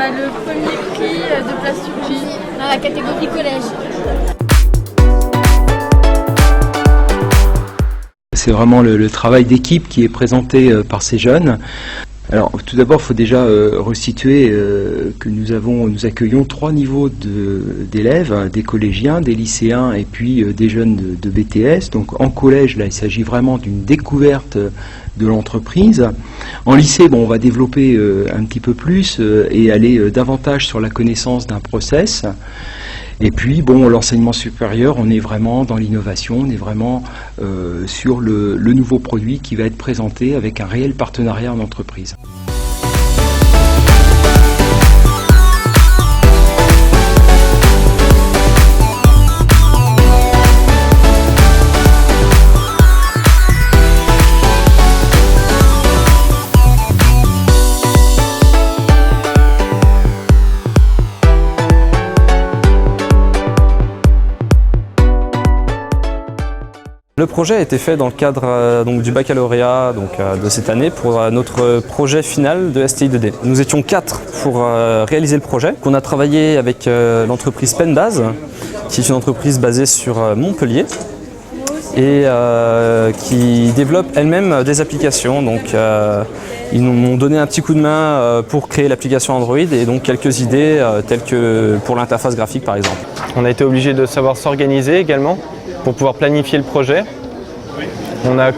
Le premier prix de plasturgie dans la catégorie collège. C'est vraiment le travail d'équipe qui est présenté par ces jeunes. Alors tout d'abord, il faut déjà resituer que nous accueillons 3 niveaux d'élèves, des collégiens, des lycéens et puis des jeunes de BTS. Donc en collège, là, il s'agit vraiment d'une découverte de l'entreprise. En lycée, on va développer un petit peu plus et aller davantage sur la connaissance d'un process. Et puis, l'enseignement supérieur, on est vraiment dans l'innovation, on est vraiment sur le nouveau produit qui va être présenté avec un réel partenariat en entreprise. Le projet a été fait dans le cadre du baccalauréat de cette année pour notre projet final de STI2D. Nous étions 4 pour réaliser le projet, qu'on a travaillé avec l'entreprise Penbase, qui est une entreprise basée sur Montpellier et qui développe elle-même des applications. Donc, ils m'ont donné un petit coup de main pour créer l'application Android et donc quelques idées telles que pour l'interface graphique par exemple. On a été obligé de savoir s'organiser également pour pouvoir planifier le projet. On a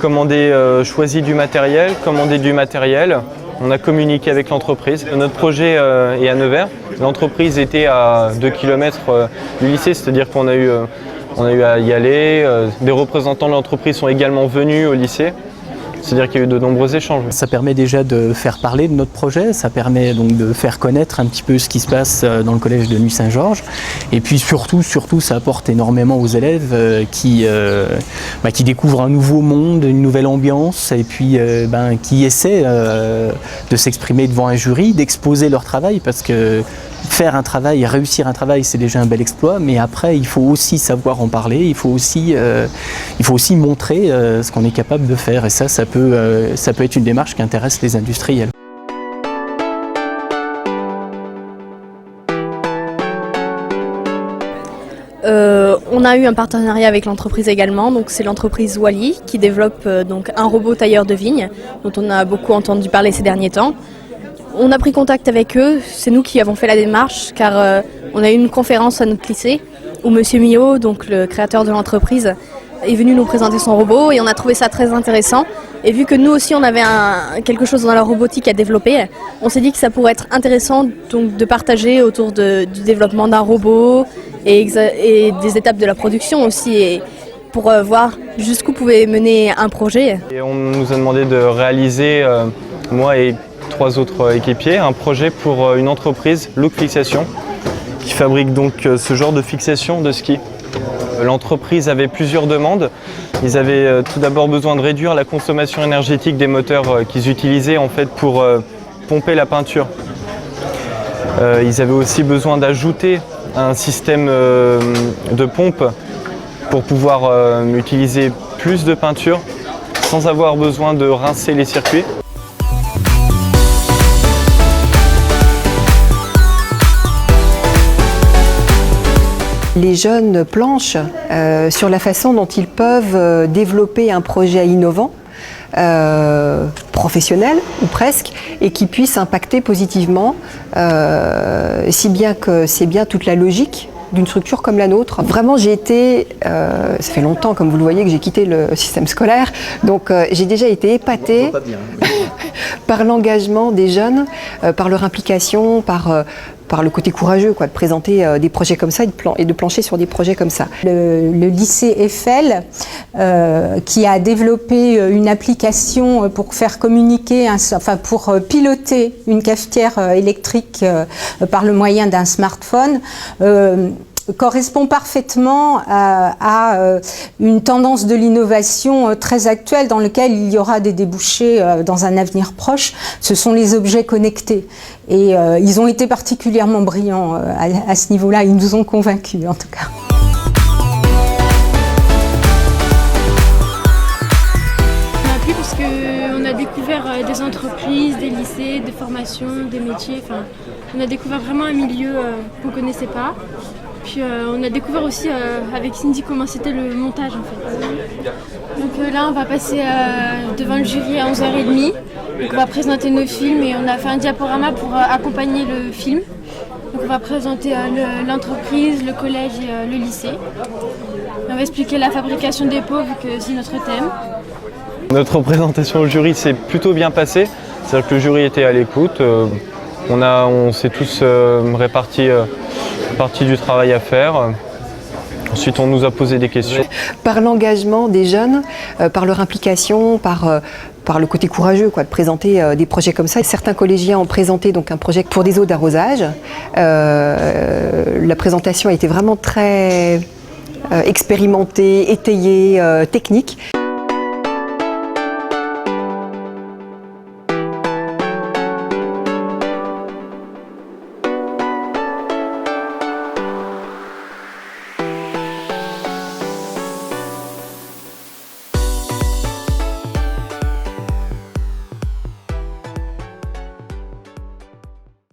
choisi du matériel, commandé du matériel, on a communiqué avec l'entreprise. Notre projet est à Nevers, l'entreprise était à 2 km du lycée, c'est-à-dire qu'on a eu à y aller. Des représentants de l'entreprise sont également venus au lycée. C'est-à-dire qu'il y a eu de nombreux échanges. Ça permet déjà de faire parler de notre projet, ça permet donc de faire connaître un petit peu ce qui se passe dans le collège de Nuit-Saint-Georges. Et puis surtout, ça apporte énormément aux élèves qui découvrent un nouveau monde, une nouvelle ambiance et puis qui essaient de s'exprimer devant un jury, d'exposer leur travail parce que faire un travail, réussir un travail, c'est déjà un bel exploit, mais après, il faut aussi savoir en parler, il faut aussi montrer ce qu'on est capable de faire. Et ça peut être une démarche qui intéresse les industriels. On a eu un partenariat avec l'entreprise également, donc c'est l'entreprise Wally qui développe donc un robot tailleur de vignes, dont on a beaucoup entendu parler ces derniers temps. On a pris contact avec eux, c'est nous qui avons fait la démarche car on a eu une conférence à notre lycée où Monsieur Millot, donc le créateur de l'entreprise, est venu nous présenter son robot et on a trouvé ça très intéressant. Et vu que nous aussi on avait quelque chose dans la robotique à développer, on s'est dit que ça pourrait être intéressant donc, de partager autour du développement d'un robot et des étapes de la production aussi. Et pour voir jusqu'où pouvait mener un projet. Et on nous a demandé de réaliser, moi et 3 autres équipiers, un projet pour une entreprise, Look Fixation, qui fabrique donc ce genre de fixation de ski. L'entreprise avait plusieurs demandes. Ils avaient tout d'abord besoin de réduire la consommation énergétique des moteurs qu'ils utilisaient en fait pour pomper la peinture. Ils avaient aussi besoin d'ajouter un système de pompe pour pouvoir utiliser plus de peinture sans avoir besoin de rincer les circuits. Les jeunes planchent sur la façon dont ils peuvent développer un projet innovant, professionnel ou presque, et qui puisse impacter positivement, si bien que c'est bien toute la logique d'une structure comme la nôtre. Vraiment, j'ai été, ça fait longtemps comme vous le voyez que j'ai quitté le système scolaire, donc j'ai déjà été épatée par l'engagement des jeunes, par leur implication, par le côté courageux de présenter des projets comme ça et de plancher sur des projets comme ça. Le lycée Eiffel qui a développé une application pour faire communiquer, pour piloter une cafetière électrique par le moyen d'un smartphone correspond parfaitement à une tendance de l'innovation très actuelle dans laquelle il y aura des débouchés dans un avenir proche. Ce sont les objets connectés. Et ils ont été particulièrement brillants à ce niveau-là. Ils nous ont convaincus en tout cas. On a plu parce qu'on a découvert des entreprises, des lycée, de formation, des métiers. Enfin, on a découvert vraiment un milieu qu'on ne connaissait pas. Puis on a découvert aussi avec Cindy comment c'était le montage en fait. Donc là on va passer devant le jury à 11h30. Donc on va présenter nos films et on a fait un diaporama pour accompagner le film. Donc on va présenter l'entreprise, le collège et le lycée. Et on va expliquer la fabrication des pots vu que c'est notre thème. Notre présentation au jury s'est plutôt bien passée. C'est-à-dire que le jury était à l'écoute. On s'est tous répartis du travail à faire. Ensuite, on nous a posé des questions. Par l'engagement des jeunes, par leur implication, par le côté courageux de présenter des projets comme ça. Certains collégiens ont présenté donc un projet pour des eaux d'arrosage. La présentation a été vraiment très expérimentée, étayée, technique.